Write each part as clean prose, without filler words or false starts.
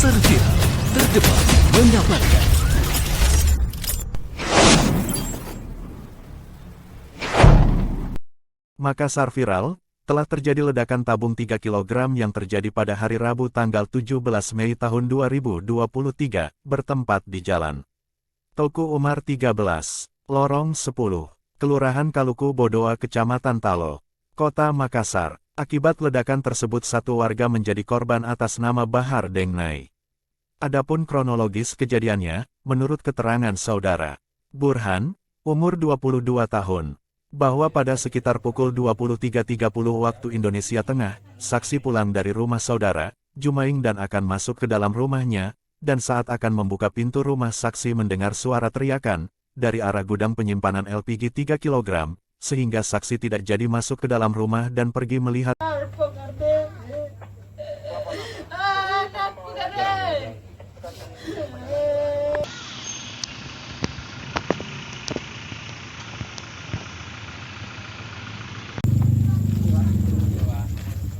terviral, terdepan, mengabarkan. Makassar viral, telah terjadi ledakan tabung 3 kg yang terjadi pada hari Rabu tanggal 17 Mei tahun 2023, bertempat di Jalan Tauku Umar 13, Lorong 10, Kelurahan Kaluku Bodoa Kecamatan Talo, Kota Makassar. Akibat ledakan tersebut satu warga menjadi korban atas nama Bahar Dengnai. Adapun kronologis kejadiannya, menurut keterangan saudara Burhan, umur 22 tahun, bahwa pada sekitar pukul 23.30 waktu Indonesia Tengah, saksi pulang dari rumah saudara, Jumaing dan akan masuk ke dalam rumahnya, dan saat akan membuka pintu rumah saksi mendengar suara teriakan, dari arah gudang penyimpanan LPG 3 kg, sehingga saksi tidak jadi masuk ke dalam rumah dan pergi melihat.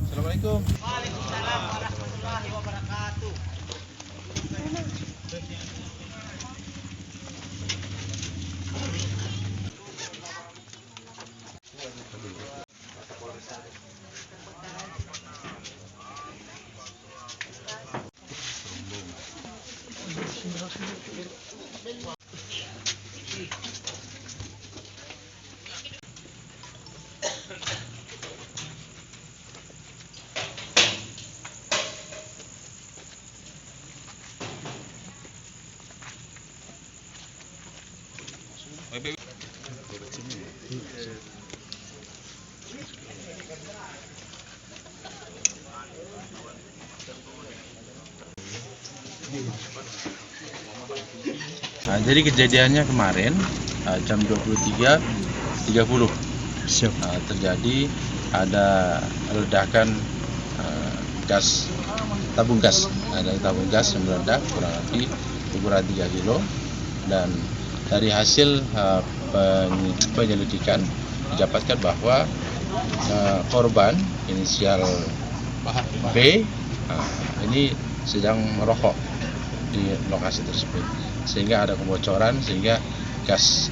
Assalamualaikum. Waalaikumsalam warahmatullahi wabarakatuh. Nah, jadi kejadiannya kemarin jam 23.30 terjadi ada ledakan gas, tabung gas, ada tabung gas yang meledak kurang lebih ukuran 3 kilo, dan dari hasil penyelidikan didapatkan bahwa korban inisial B ini sedang merokok di lokasi tersebut, sehingga ada kebocoran sehingga gas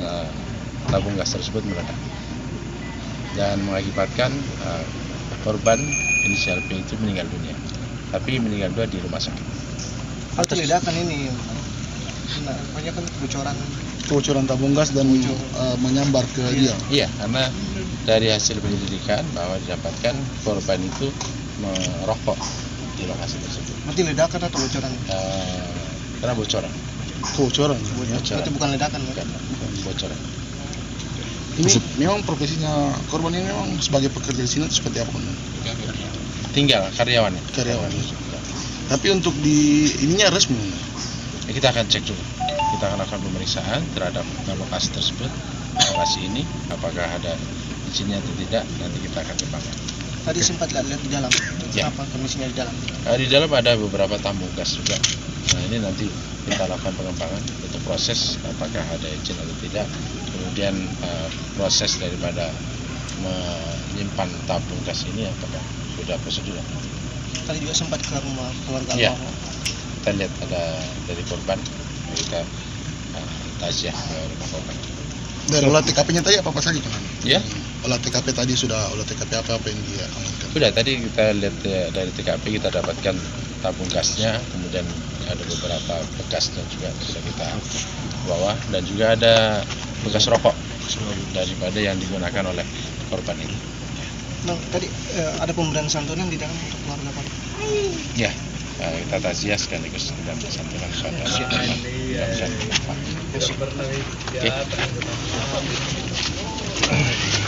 tabung gas tersebut meledak dan mengakibatkan korban inisial B itu meninggal dunia, tapi meninggal dunia di rumah sakit. Atau ledakan ini, banyak kan kebocoran tabung gas dan menyambar ke dia. Iya, karena dari hasil penyelidikan bahwa didapatkan korban itu merokok di lokasi tersebut. Berarti ledakan atau bocoran? Karena bocoran. Bocoran. Itu bukan ledakan kan? Bukan bocoran. Ini memang profesinya korban ini memang sebagai pekerja di sini seperti apa? Tinggal karyawannya. Karyawan. Tapi untuk di ininya resmi. Ya, kita akan cek dulu. Kita akan lakukan pemeriksaan terhadap lokasi tersebut, lokasi ini, apakah ada izinnya atau tidak, nanti kita akan kembangkan. Tadi sempat lihat di dalam. Ya. Apa kondisinya di dalam? Di dalam ada beberapa tabung gas juga. Nah, ini nanti kita lakukan pengembangan untuk proses apakah ada izin atau tidak. Kemudian proses daripada menyimpan tabung gas ini apakah sudah prosedur. Tadi juga sempat ke rumah keluarga. Ya. Kita lihat ada dari korban, kita taziah ke rumah korban. Dari olah TKP-nya tadi apa saja kan? Ya. Olah TKP tadi sudah olah TKP apa yang dia amankan? Sudah, tadi kita lihat dari TKP kita dapatkan tabung gasnya, kemudian ada beberapa bekas dan juga bisa kita bawa, dan juga ada bekas rokok daripada yang digunakan oleh korban ini. Bang, tadi ada pemberian santunan di dalam untuk keluarga Pak? Ya, kita taziah sekaligus dan santunan saudara korban. Oke.